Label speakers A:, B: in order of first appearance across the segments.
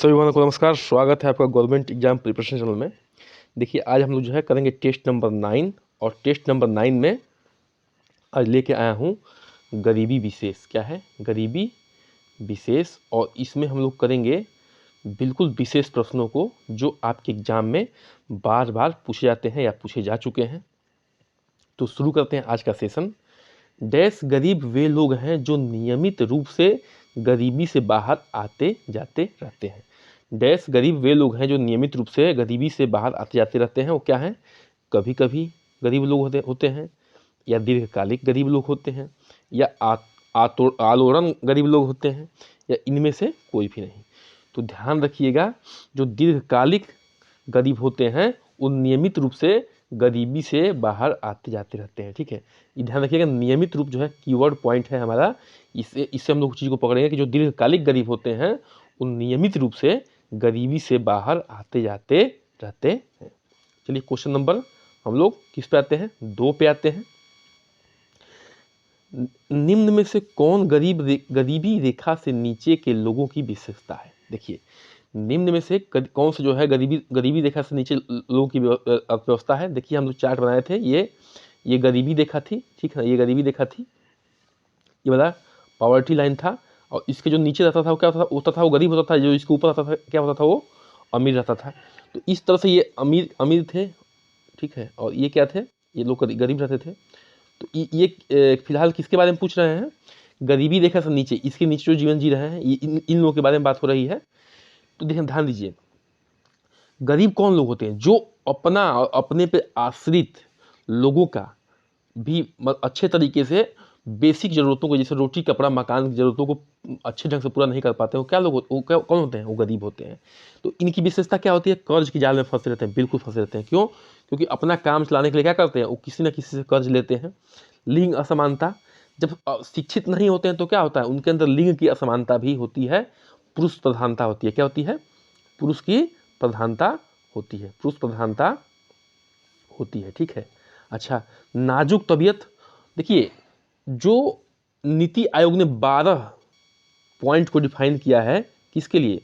A: सभी भाइयों को नमस्कार। स्वागत है आपका गवर्नमेंट एग्जाम प्रिपरेशन चैनल में। देखिए आज हम लोग जो है करेंगे टेस्ट नंबर 9 और टेस्ट नंबर 9 में आज लेके आया हूँ गरीबी विशेष। क्या है? गरीबी विशेष। और इसमें हम लोग करेंगे बिल्कुल विशेष प्रश्नों को जो आपके एग्जाम में बार बार पूछे जाते हैं या पूछे जा चुके हैं। तो शुरू करते हैं आज का सेशन। डैश गरीब वे लोग हैं जो नियमित रूप से गरीबी से बाहर आते जाते रहते हैं। डैश गरीब वे लोग हैं जो नियमित रूप से गरीबी से बाहर आते जाते रहते हैं। वो क्या है? कभी कभी गरीब लोग होते हैं, या दीर्घकालिक गरीब लोग होते हैं, या आलोड़न गरीब लोग होते हैं, या इनमें से कोई भी नहीं। तो ध्यान रखिएगा, जो दीर्घकालिक गरीब होते हैं वो नियमित रूप से गरीबी से बाहर आते जाते रहते हैं। ठीक है, ये ध्यान रखिएगा। नियमित रूप जो है कीवर्ड पॉइंट है हमारा। इससे हम लोग चीज़ को पकड़ेंगे कि जो दीर्घकालिक गरीब होते हैं वो नियमित रूप से गरीबी से बाहर आते जाते रहते हैं। चलिए क्वेश्चन नंबर हम लोग किस पे आते हैं? 2 पे आते हैं। निम्न में से कौन गरीबी रेखा से नीचे के लोगों की विशेषता है? देखिए, निम्न में से कौन से जो है गरीबी रेखा से नीचे लोगों की अर्थव्यवस्था है। देखिए हम लोग चार्ट बनाए थे, ये गरीबी रेखा थी। ठीक है, ये गरीबी रेखा थी, ये वाला पॉवर्टी लाइन था। और इसके जो नीचे रहता था वो क्या होता था? वो गरीब होता था। जो इसके ऊपर रहता था क्या होता था? वो अमीर रहता था। तो इस तरह से ये अमीर थे। ठीक है, और ये क्या थे? ये लोग गरीब रहते थे। तो ये फिलहाल किसके बारे में पूछ रहे हैं? गरीबी रेखा से नीचे, इसके नीचे जो जीवन जी रहे हैं, इन लोगों के बारे में बात हो रही है। तो देखिए ध्यान दीजिए, गरीब कौन लोग होते हैं? जो अपने पे आश्रित लोगों का भी अच्छे तरीके से बेसिक ज़रूरतों को, जैसे रोटी कपड़ा मकान की ज़रूरतों को अच्छे ढंग से पूरा नहीं कर पाते। वो क्या लोग कौन होते हैं? वो गरीब होते हैं। तो इनकी विशेषता क्या होती है? कर्ज की जाल में फंसे रहते हैं। बिल्कुल फंसे रहते हैं। क्यों? क्योंकि अपना काम चलाने के लिए क्या करते हैं? वो किसी न किसी से कर्ज लेते हैं। लिंग असमानता, जब शिक्षित नहीं होते हैं तो क्या होता है? उनके अंदर लिंग की असमानता भी होती है। पुरुष प्रधानता होती है। क्या होती है? पुरुष की प्रधानता होती है। पुरुष प्रधानता होती है। ठीक है, अच्छा, नाजुक तबीयत। देखिए, जो नीति आयोग ने 12 पॉइंट को डिफाइन किया है, किसके लिए?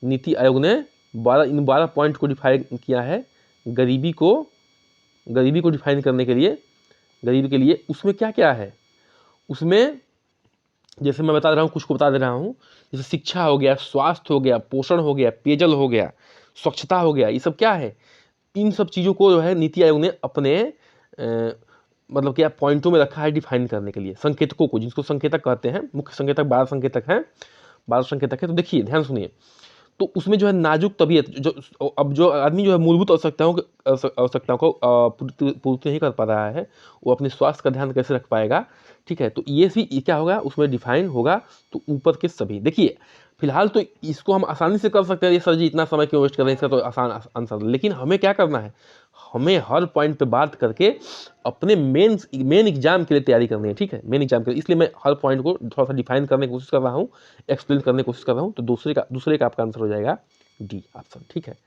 A: नीति आयोग ने इन 12 पॉइंट को डिफाइन किया है गरीबी को डिफाइन करने के लिए, गरीबी के लिए। उसमें क्या क्या है? उसमें जैसे मैं बता रहा हूँ, कुछ को बता दे रहा हूँ। जैसे शिक्षा हो गया, स्वास्थ्य हो गया, पोषण हो गया, पेयजल हो गया, स्वच्छता हो गया। ये सब क्या है? इन सब चीज़ों को जो है नीति आयोग ने अपने मतलब क्या पॉइंटों में रखा है डिफाइन करने के लिए, संकेतकों को, जिसको संकेतक कहते हैं। मुख्य संकेतक 12 संकेतक हैं, 12 संकेतक है। तो देखिए ध्यान सुनिए, तो उसमें जो है नाजुक तबीयत, जो आदमी जो है मूलभूत आवश्यकताओं को पूर्ति नहीं कर पा रहा है, वो अपने स्वास्थ्य का ध्यान कैसे रख पाएगा? ठीक है, तो ये क्या होगा? उसमें डिफाइन होगा। तो ऊपर के सभी, देखिए फिलहाल तो इसको हम आसानी से कर सकते हैं। ये सर जी इतना समय क्यों वेस्ट कर रहे हैं, इसका तो आसान आंसर। लेकिन हमें क्या करना है? हमें हर पॉइंट पे बात करके अपने मेन एग्जाम के लिए तैयारी करनी है। ठीक है, मेन एग्जाम के लिए। इसलिए मैं हर पॉइंट को थोड़ा सा डिफाइन करने की कोशिश कर रहा हूँ, एक्सप्लेन करने की कोशिश कर रहा हूँ। तो दूसरे का आपका आंसर हो जाएगा डी ऑप्शन। ठीक है,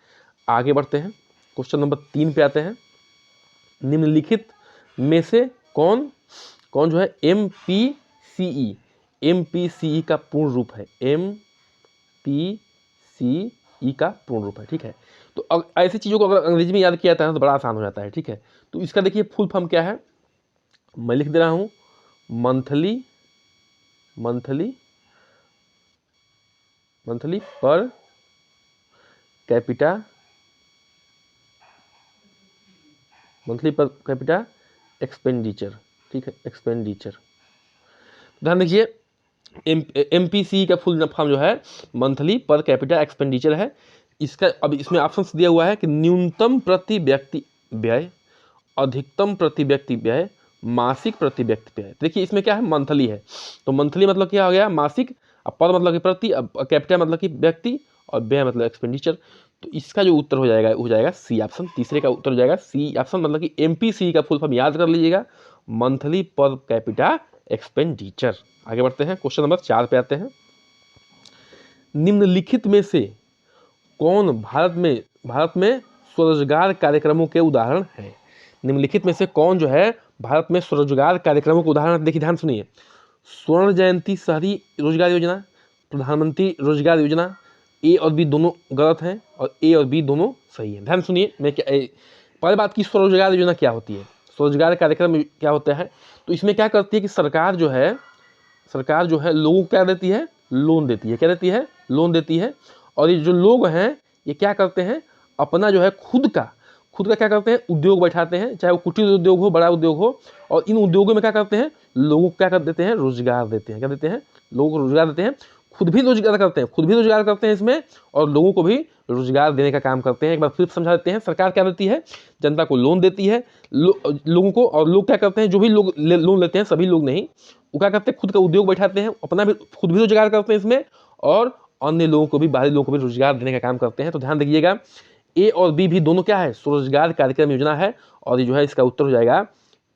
A: आगे बढ़ते हैं। क्वेश्चन नंबर 3 पे आते हैं। निम्नलिखित में से कौन कौन जो है MPCE, MPCE का पूर्ण रूप है? MPCE का पूर्ण रूप है। ठीक है, तो ऐसी चीज़ों को अगर अंग्रेजी में याद किया जाता है तो बड़ा आसान हो जाता है। ठीक है, तो इसका देखिए फुल फॉर्म क्या है, मैं लिख दे रहा हूँ। Monthly per capita expenditure. ठीक है, एक्सपेंडिचर। ध्यान देखिए, MPC का फुल फॉर्म जो है मंथली पर कैपिटा एक्सपेंडिचर है। इसका अब इसमें ऑप्शन दिया हुआ है कि न्यूनतम प्रति व्यक्ति व्यय, अधिकतम प्रति व्यक्ति व्यय, मासिक प्रति व्यक्ति व्यय। देखिए इसमें क्या है? मंथली है, तो मंथली मतलब क्या हो गया? मासिक। अब पर मतलब कि प्रति, अब कैपिटा मतलब कि व्यक्ति, और व्यय मतलब एक्सपेंडिचर। तो इसका जो उत्तर हो जाएगा सी ऑप्शन। तीसरे का उत्तर हो जाएगा सी ऑप्शन। मतलब कि MPC का फुल फॉर्म याद कर लीजिएगा, मंथली पर कैपिटा एक्सपेंडिचर। आगे बढ़ते हैं, क्वेश्चन नंबर 4 पे आते हैं। निम्नलिखित में से कौन भारत में स्वरोजगार कार्यक्रमों के उदाहरण है? निम्नलिखित में से कौन जो है भारत में स्वरोजगार कार्यक्रमों के उदाहरण? देखिए ध्यान सुनिए। स्वर्ण जयंती शहरी रोजगार योजना, प्रधानमंत्री रोजगार योजना, ए और बी दोनों गलत हैं और ए और बी दोनों सही है। ध्यान सुनिए, मैं क्या पहले बात की स्वरोजगार योजना क्या होती है, स्वरोजगार कार्यक्रम क्या होता है। तो इसमें क्या करती है कि सरकार जो है लोगों को क्या देती है, लोन देती है। क्या देती है, लोन देती है। और ये जो लोग हैं ये क्या करते हैं, अपना जो है खुद का क्या करते हैं, उद्योग बैठाते हैं, चाहे वो कुटीर उद्योग हो, बड़ा उद्योग हो। और इन उद्योगों में क्या करते हैं, लोगों को क्या कर देते हैं, रोजगार देते हैं। क्या देते हैं, लोगों को रोजगार देते हैं। खुद भी रोजगार करते हैं इसमें, और लोगों को भी रोजगार देने का काम करते हैं। एक बार फिर समझा देते हैं, सरकार क्या देती है, जनता को लोन देती है, लोगों को। और लोग क्या करते हैं, जो भी लोग लोन लेते हैं, सभी लोग नहीं, वो क्या करते हैं, खुद का उद्योग बैठाते हैं, अपना भी खुद भी रोजगार करते हैं इसमें, और अन्य लोगों को भी, बाहरी लोगों को भी रोजगार देने का काम करते हैं। तो ध्यान रखिएगा, ए और बी भी दोनों क्या है, स्वरोजगार कार्यक्रम योजना है। और ये जो है इसका उत्तर हो जाएगा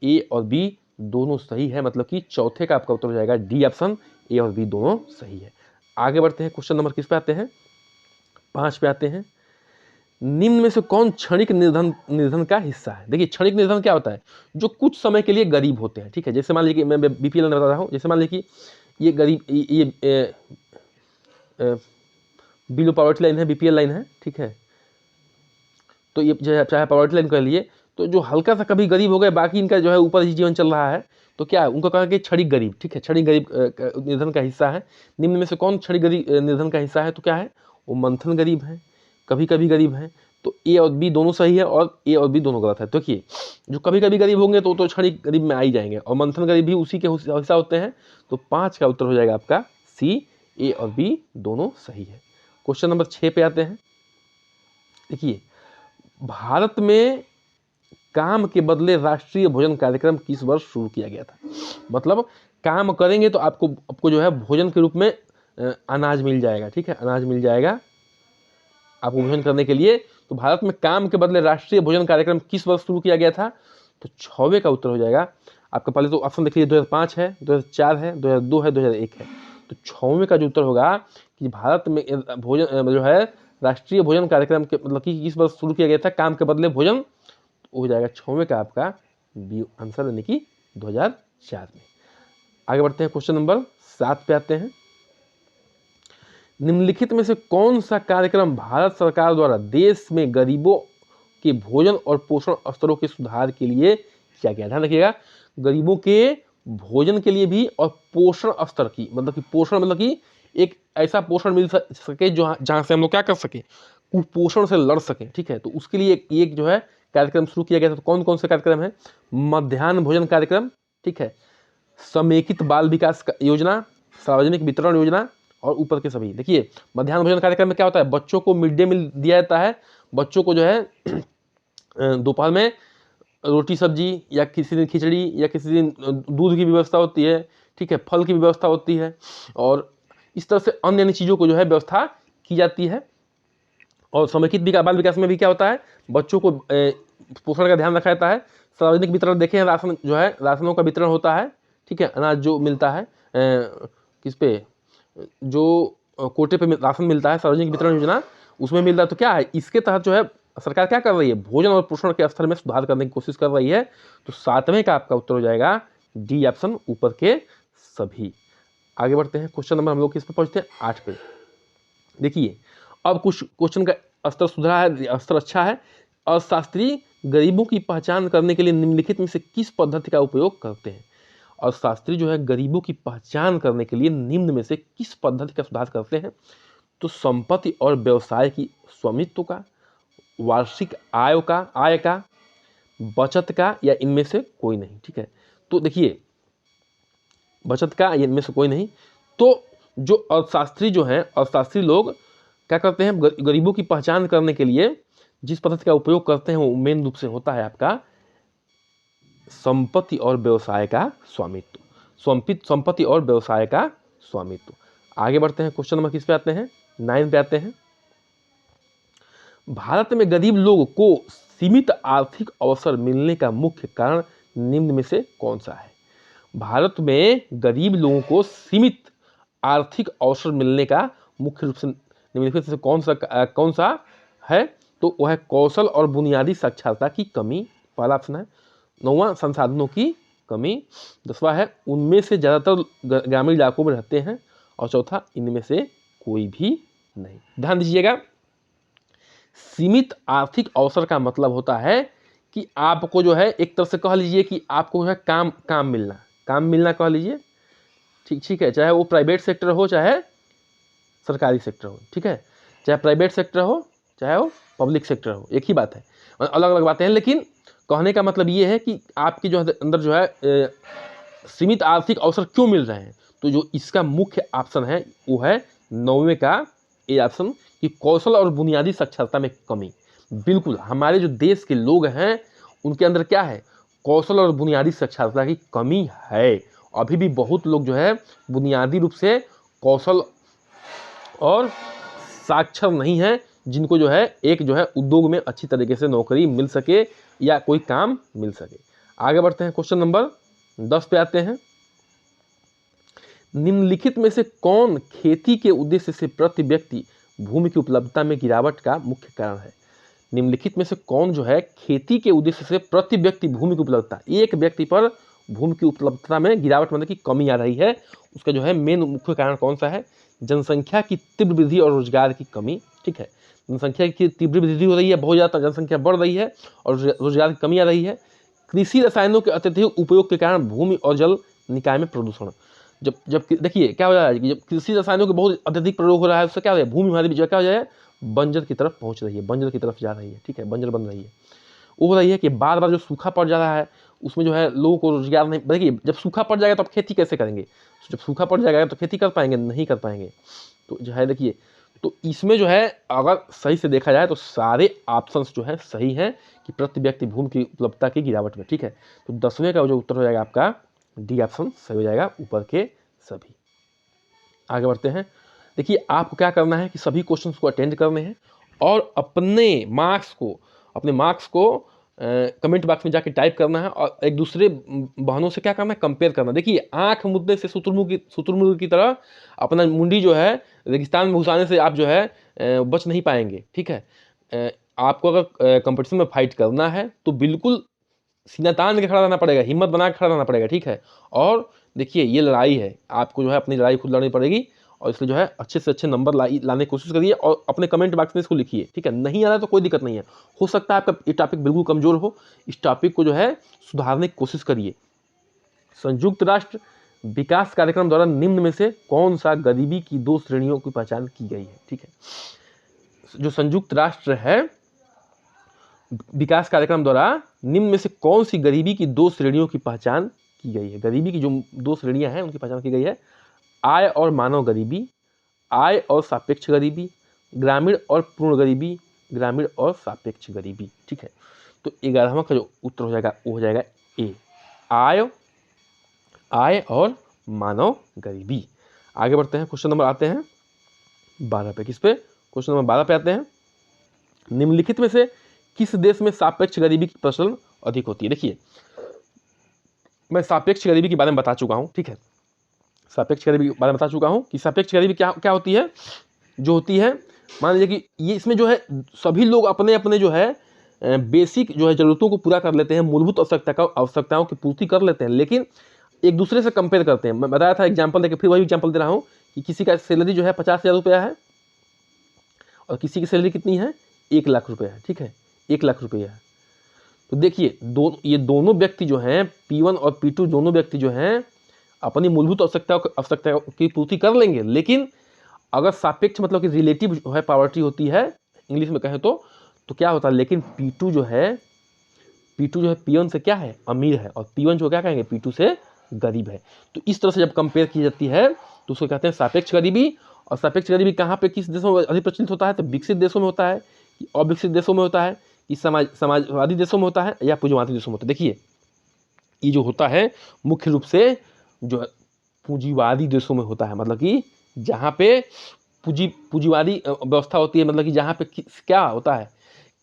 A: ए और बी दोनों सही है, मतलब कि चौथे का आपका उत्तर हो जाएगा डी ऑप्शन, ए और बी दोनों सही है। आगे बढ़ते हैं, क्वेश्चन नंबर किस पे आते हैं, 5 पे आते हैं। निम्न में से कौन क्षणिक निर्धन का हिस्सा है। देखिए, क्षणिक निर्धन क्या होता है, जो कुछ समय के लिए गरीब होते हैं। ठीक है, जैसे मान लीजिए मैं बीपीएल बता रहा हूँ, जैसे मान लीजिए कि ये गरीब, ये बिलो पॉवर्टी लाइन है, बीपीएल लाइन है। ठीक है, तो ये चाहे पॉवर्टी लाइन कर लिए, तो जो हल्का सा कभी गरीब हो गए, बाकी इनका जो है ऊपर ही जीवन चल रहा है, तो क्या है, उनको कहा कि क्षणिक गरीब। ठीक है, क्षणिक गरीब निर्धन का हिस्सा है। निम्न में से कौन क्षणिक गरीब निर्धन का हिस्सा है, तो क्या है, वो मंथन गरीब है, कभी कभी गरीब है। तो ए और बी दोनों सही है, और ए और बी दोनों गलत है। तो देखिए, जो कभी कभी गरीब होंगे तो क्षणिक गरीब में आ ही जाएंगे, और मंथन गरीब भी उसी के हिस्सा होते हैं। तो 5 का उत्तर हो जाएगा आपका सी, ए और बी दोनों सही है। क्वेश्चन नंबर 6 पे आते हैं। देखिए, भारत में काम के बदले राष्ट्रीय भोजन कार्यक्रम किस वर्ष शुरू किया गया था। मतलब काम करेंगे तो आपको जो है भोजन के रूप में अनाज मिल जाएगा। ठीक है, अनाज मिल जाएगा आपको भोजन करने के लिए। तो भारत में काम के बदले राष्ट्रीय भोजन कार्यक्रम किस वर्ष शुरू किया गया था, तो 6वें का उत्तर हो जाएगा आपका। पहले तो ऑप्शन देखिए, 2005 है, 2004 है, 2002 है, 2001 है। तो 6वें का जो उत्तर होगा कि भारत में भोजन जो है राष्ट्रीय भोजन कार्यक्रम के मतलब कि किस वर्ष शुरू किया गया था, काम के बदले भोजन, हो जाएगा 6वें का आपका बी आंसर, यानी कि 2004 में। आगे बढ़ते हैं, क्वेश्चन नंबर 7 पे आते हैं। निम्नलिखित में से कौन सा कार्यक्रम भारत सरकार द्वारा देश में गरीबों के भोजन और पोषण स्तरों के सुधार के लिए किया गया। ध्यान रखिएगा, गरीबों के भोजन के लिए भी और पोषण स्तर की, मतलब कि पोषण मतलब कि एक ऐसा पोषण मिल सके जो जहाँ से हम लोग क्या कर सके, कुपोषण से लड़ सके। ठीक है, तो उसके लिए एक जो है कार्यक्रम शुरू किया गया था। तो कौन कौन से कार्यक्रम है, मध्याह्न भोजन कार्यक्रम, ठीक है, समेकित बाल विकास योजना, सार्वजनिक वितरण योजना, और ऊपर के सभी। देखिए, मध्याह्न भोजन कार्यक्रम में क्या होता है, बच्चों को मिड डे मील दिया जाता है। बच्चों को जो है दोपहर में रोटी सब्जी, या किसी दिन खिचड़ी, या किसी दिन दूध की व्यवस्था होती है। ठीक है, फल की व्यवस्था होती है, और इस तरह से अन्य अन्य चीज़ों को जो है व्यवस्था की जाती है। और समेकित बाल विकास में भी क्या होता है, बच्चों को पोषण का ध्यान रखा जाता है। सार्वजनिक वितरण देखें, राशन जो है, राशनों का वितरण होता है। ठीक है, अनाज जो मिलता है किस पे, जो कोटे पे राशन मिलता है, सार्वजनिक वितरण योजना उसमें मिल रहा है। तो क्या है, इसके तहत जो है सरकार क्या कर रही है, भोजन और पोषण के स्तर में सुधार करने की कोशिश कर रही है। तो 7वें का आपका उत्तर हो जाएगा डी ऑप्शन, ऊपर के सभी। आगे बढ़ते हैं, क्वेश्चन नंबर हम लोग किस पे पहुंचते हैं, 8 पे। देखिए, अब कुछ क्वेश्चन का स्तर सुधरा है, स्तर अच्छा है। अशास्त्रीय गरीबों की पहचान करने के लिए निम्नलिखित में से किस पद्धति का उपयोग करते हैं। और शास्त्री जो है गरीबों की पहचान करने के लिए निम्न में से किस पद्धति का सुधार करते हैं। तो संपत्ति और व्यवसाय की स्वामित्व का, वार्षिक आय का, बचत का, या इनमें से कोई नहीं। ठीक है, तो देखिए, बचत का या इनमें से कोई नहीं। तो जो अर्थशास्त्री जो हैं, अर्थशास्त्री लोग क्या करते हैं, गरीबों की पहचान करने के लिए जिस पद्धति का उपयोग करते हैं वो मेन रूप से होता है आपका संपत्ति और व्यवसाय का स्वामित्व, संपत्ति और व्यवसाय का स्वामित्व। आगे बढ़ते हैं, क्वेश्चन नंबर किस पे आते हैं, 9 पे आते हैं। भारत में गरीब लोगों को सीमित आर्थिक अवसर मिलने का मुख्य कारण निम्न में से कौन सा है। भारत में गरीब लोगों को सीमित आर्थिक अवसर मिलने का मुख्य रूप से निम्नलिखित से कौन सा है। तो वह है कौशल और बुनियादी साक्षरता की कमी, पहला ऑप्शन है। 9वां संसाधनों की कमी। 10वां है उनमें से ज़्यादातर ग्रामीण इलाकों में रहते हैं। और चौथा, इनमें से कोई भी नहीं। ध्यान दीजिएगा, सीमित आर्थिक अवसर का मतलब होता है कि आपको जो है एक तरह से कह लीजिए कि आपको जो है काम मिलना कह लीजिए, ठीक है, चाहे वो प्राइवेट सेक्टर हो चाहे सरकारी सेक्टर हो, ठीक है, चाहे प्राइवेट सेक्टर हो चाहे वो पब्लिक सेक्टर हो, एक ही बात है, अलग अलग बातें हैं, लेकिन कहने का मतलब ये है कि आपके जो है अंदर जो है सीमित आर्थिक अवसर क्यों मिल रहे हैं। तो जो इसका मुख्य ऑप्शन है वो है 9वें का ए ऑप्शन कि कौशल और बुनियादी साक्षरता में कमी। बिल्कुल, हमारे जो देश के लोग हैं उनके अंदर क्या है, कौशल और बुनियादी साक्षरता की कमी है। अभी भी बहुत लोग जो है बुनियादी रूप से कौशल और साक्षर नहीं है, जिनको जो है एक जो है उद्योग में अच्छी तरीके से नौकरी मिल सके या कोई काम मिल सके। आगे बढ़ते हैं, क्वेश्चन नंबर 10 पे आते हैं। निम्नलिखित में से कौन खेती के उद्देश्य से प्रति व्यक्ति भूमि की उपलब्धता में गिरावट का मुख्य कारण है। निम्नलिखित में से कौन जो है खेती के उद्देश्य से प्रति व्यक्ति भूमि की उपलब्धता, एक व्यक्ति पर भूमि की उपलब्धता में गिरावट मतलब कि कमी आ रही है, उसका जो है मेन मुख्य कारण कौन सा है। जनसंख्या की तीव्र वृद्धि और रोजगार की कमी, ठीक है, जनसंख्या की तीव्र वृद्धि हो रही है, बहुत ज़्यादा जनसंख्या बढ़ रही है और रोजगार की कमी आ रही है। कृषि रसायनों के अत्यधिक उपयोग के कारण भूमि और जल निकाय में प्रदूषण। जब देखिए क्या हो रहा है कि जब कृषि रसायनों के बहुत अत्यधिक प्रयोग हो रहा है, उससे क्या हो रहा है, भूमि हमारी क्या हो जाए, बंजर की तरफ पहुंच रही है, बंजर की तरफ जा रही है, ठीक है, बंजर बन रही है। वो हो रही है कि बार बार जो सूखा पड़ जा रहा है उसमें जो है लोगों को रोजगार नहीं। देखिए, जब सूखा पड़ जाएगा तो आप खेती कैसे करेंगे, जब सूखा पड़ जाएगा तो खेती कर पाएंगे, नहीं कर पाएंगे। तो जो है देखिए, तो इसमें जो है अगर सही से देखा जाए तो सारे ऑप्शंस जो है सही हैं कि प्रति व्यक्ति भूमि की उपलब्धता की गिरावट में, ठीक है। तो 10वें का जो उत्तर हो जाएगा आपका डी ऑप्शन सही हो जाएगा, ऊपर के सभी। आगे बढ़ते हैं। देखिए, आपको क्या करना है कि सभी क्वेश्चंस को अटेंड करने हैं और अपने मार्क्स को कमेंट बॉक्स में जाके टाइप करना है और एक दूसरे बहनों से क्या करना है, कंपेयर करना। देखिए, आंख मुद्दे से शुतुरमुर्ग की तरह अपना मुंडी जो है रेगिस्तान में घुसाने से आप जो है बच नहीं पाएंगे, ठीक है। आपको अगर कंपटीशन में फाइट करना है तो बिल्कुल सीना तान के खड़ा रहना पड़ेगा, हिम्मत बना के खड़ा रहना पड़ेगा, ठीक है। और देखिए, ये लड़ाई है, आपको जो है अपनी लड़ाई खुद लड़नी पड़ेगी और इसलिए जो है अच्छे से अच्छे नंबर लाने की कोशिश करिए और अपने कमेंट बॉक्स में इसको लिखिए, ठीक है। नहीं आ रहा है तो कोई दिक्कत नहीं है, हो सकता है आपका ये टॉपिक बिल्कुल कमजोर हो, इस टॉपिक को जो है सुधारने की कोशिश करिए। संयुक्त राष्ट्र विकास कार्यक्रम द्वारा निम्न में से कौन सा गरीबी की 2 श्रेणियों की पहचान की गई है, ठीक है। जो संयुक्त राष्ट्र है विकास कार्यक्रम द्वारा निम्न में से कौन सी गरीबी की 2 श्रेणियों की पहचान की गई है। गरीबी की जो 2 श्रेणियां हैं उनकी पहचान की गई है। आय और मानव गरीबी, आय और सापेक्ष गरीबी, ग्रामीण और पूर्ण गरीबी, ग्रामीण और सापेक्ष गरीबी, ठीक है। तो 11वां का जो उत्तर हो जाएगा वो हो जाएगा ए, आय और मानव गरीबी। आगे बढ़ते हैं, क्वेश्चन नंबर आते हैं 12 पे। किस पे, क्वेश्चन नंबर 12 पे आते हैं। निम्नलिखित में से किस देश में सापेक्ष गरीबी की प्रचलन अधिक होती है। देखिए, मैं सापेक्ष गरीबी के बारे में बता चुका हूं, ठीक है, सापेक्ष गरीबी के बारे में बता चुका हूं कि सापेक्ष गरीबी क्या होती है। जो होती है, मान लीजिए कि ये इसमें जो है सभी लोग अपने अपने जो है बेसिक जो है जरूरतों को पूरा कर लेते हैं, मूलभूत आवश्यकताओं की पूर्ति कर लेते हैं, लेकिन एक दूसरे से कंपेयर करते हैं। मैं बताया था एग्जाम्पल देकर, फिर वही एग्जाम्पल दे रहा हूँ कि किसी का सैलरी जो है 50,000 रुपया है और किसी की सैलरी कितनी है, 1 लाख रुपया है, ठीक है, 1 लाख रुपया है। तो देखिए, ये दोनों व्यक्ति जो हैं P1 और P2 दोनों व्यक्ति जो हैं अपनी मूलभूत आवश्यकताओं की पूर्ति कर लेंगे, लेकिन अगर सापेक्ष मतलब कि रिलेटिव जो है पॉवर्टी होती है इंग्लिश में कहें तो क्या होता है, लेकिन P2 जो है P1 से क्या है, अमीर है, और P1 जो क्या कहेंगे, P2 से गरीब है। तो इस तरह से जब कंपेयर की जाती है तो उसको कहते हैं सापेक्ष गरीबी। और सापेक्ष गरीबी कहाँ पे किस देशों में अधिक प्रचलित होता है, तो विकसित देशों में होता है, अविकसित देशों में होता है, कि समाजवादी देशों में होता है या पूंजीवादी देशों में होता है। देखिए, ये जो होता है मुख्य रूप से जो पूंजीवादी देशों में होता है, मतलब कि जहाँ पे पूंजीवादी व्यवस्था होती है, मतलब कि जहाँ पे क्या होता है,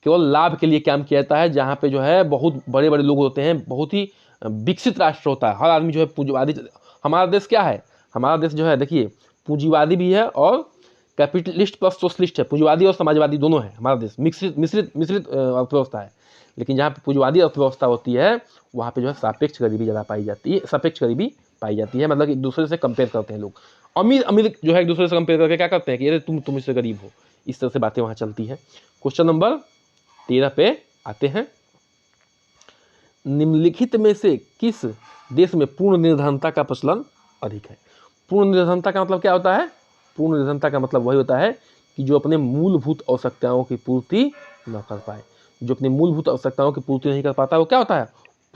A: केवल लाभ के लिए काम किया जाता है, जहाँ पे जो है बहुत बड़े बड़े लोग होते हैं, बहुत ही विकसित राष्ट्र होता है, हर आदमी जो है पूंजीवादी। हमारा देश क्या है, हमारा देश जो है देखिए पूंजीवादी भी है और कैपिटलिस्ट प्लस सोशलिस्ट है, पूंजीवादी और समाजवादी दोनों है हमारा देश, मिश्रित अर्थव्यवस्था है। लेकिन जहाँ पे पूंजीवादी अर्थव्यवस्था होती है वहाँ पे जो है सापेक्ष गरीबी ज़्यादा पाई जाती है, सापेक्ष गरीबी पाई जाती है, मतलब एक दूसरे से कंपेयर करते हैं लोग। अमीर अमीर जो है एक दूसरे से कंपेयर करके क्या करते हैं कि अरे तुम मुझसे गरीब हो, इस तरह से बातें वहाँ चलती हैं। क्वेश्चन नंबर 13 पे आते हैं। निम्नलिखित में से किस देश में पूर्ण निर्धनता का प्रचलन अधिक है? पूर्ण निर्धनता का मतलब क्या होता है? पूर्ण निर्धनता का मतलब वही होता है कि जो अपने मूलभूत आवश्यकताओं की पूर्ति न कर पाए। जो अपनी मूलभूत आवश्यकताओं की पूर्ति नहीं कर पाता वो क्या होता है?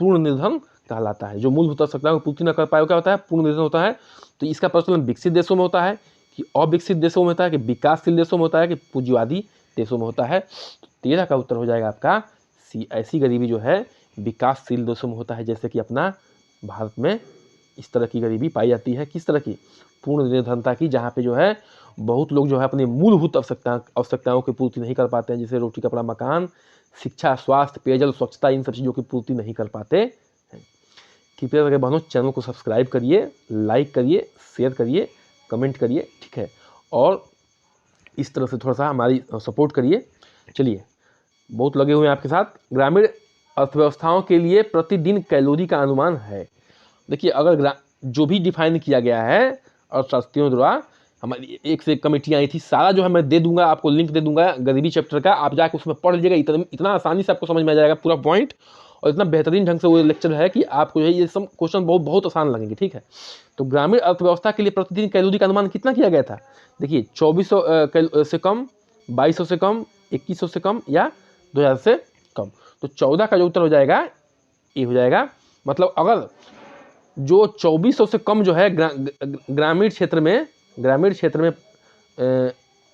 A: पूर्ण निर्धन कहलाता है। जो मूलभूत आवश्यकताओं की पूर्ति न कर पाए वो क्या होता है? पूर्ण निर्धन होता है। तो इसका प्रचलन विकसित देशों में होता है कि अविकसित देशों में होता है कि विकासशील देशों में होता है कि पूंजीवादी देशों में होता है? तो 13 का उत्तर हो जाएगा आपका सी। ऐसी गरीबी जो है विकासशील देशों में होता है, जैसे कि अपना भारत में इस तरह की गरीबी पाई जाती है। किस तरह की? पूर्ण निर्धनता की, जहाँ पे जो है बहुत लोग जो है अपनी मूलभूत आवश्यकताओं की पूर्ति नहीं कर पाते हैं, जैसे रोटी कपड़ा मकान, शिक्षा, स्वास्थ्य, पेयजल, स्वच्छता, इन सब चीज़ों की पूर्ति नहीं कर पाते हैं। कृपया करके बहनों चैनल को सब्सक्राइब करिए, लाइक करिए, शेयर करिए, कमेंट करिए, ठीक है, और इस तरह से थोड़ा सा हमारी सपोर्ट करिए। चलिए, बहुत लगे हुए हैं आपके साथ। ग्रामीण अर्थव्यवस्थाओं के लिए प्रतिदिन कैलोरी का अनुमान है। देखिए, अगर जो भी डिफाइन किया गया है अर्थशास्त्रियों द्वारा, हमारी एक से एक कमेटियाँ आई थी, सारा जो है मैं दे दूंगा आपको, लिंक दे दूंगा गरीबी चैप्टर का, आप जाके उसमें पढ़ लीजिएगा। इतना आसानी से आपको समझ में आ जाएगा पूरा पॉइंट, और इतना बेहतरीन ढंग से वो लेक्चर है कि आपको ये सब क्वेश्चन बहुत बहुत आसान लगेंगे, ठीक है। तो ग्रामीण अर्थव्यवस्था के लिए प्रतिदिन कैलोरी का अनुमान कितना किया गया था? देखिए, 2400 से कम, 2200 से कम, 2100 से कम या 2000 से कम। तो 14 का जो उत्तर हो जाएगा ये हो जाएगा। मतलब अगर जो 2400 से कम जो है ग्रामीण क्षेत्र में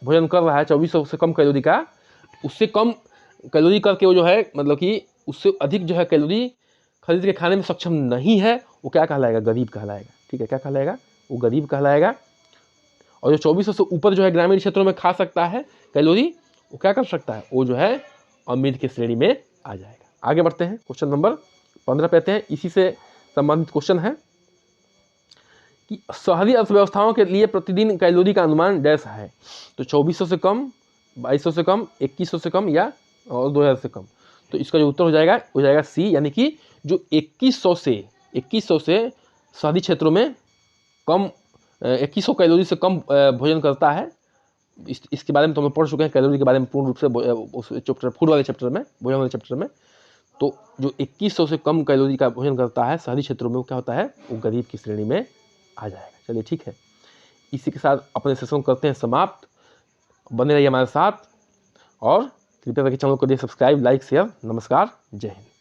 A: भोजन कर रहा है 2400 से कम कैलोरी का, उससे कम कैलोरी करके वो जो है मतलब कि उससे अधिक जो है कैलोरी खरीद के खाने में सक्षम नहीं है, वो क्या कहलाएगा? गरीब कहलाएगा, ठीक है। क्या कहलाएगा? वो गरीब कहलाएगा। और जो 2400 से ऊपर जो है ग्रामीण क्षेत्रों में खा सकता है कैलोरी, वो क्या कर सकता है? वो जो है अमीर की श्रेणी में आ जाएगा। आगे बढ़ते हैं, क्वेश्चन नंबर 15 पे आते हैं। इसी से संबंधित क्वेश्चन है कि शहरी अर्थव्यवस्थाओं के लिए प्रतिदिन कैलोरी का अनुमान डैश है। तो 2400 से कम, 2200 से कम, 2100 से कम या और 2000 से कम। तो इसका जो उत्तर हो जाएगा सी, यानी कि जो 2100 से शहरी क्षेत्रों में कम 2100 कैलोरी से कम भोजन करता है। इसके बारे में तो हम पढ़ चुके हैं, कैलोरी के बारे में पूर्ण रूप से उस चैप्टर, फूड वाले चैप्टर में, भोजन वाले चैप्टर में। तो जो 2100 से कम कैलोरी का भोजन करता है शहरी क्षेत्रों में, वो क्या होता है? वो गरीब की श्रेणी में आ जाएगा। चलिए, ठीक है, इसी के साथ अपने सेशन करते हैं समाप्त। बने रहिए हमारे साथ और कृपया करके चैनल को सब्सक्राइब, लाइक, शेयर। नमस्कार, जय हिंद।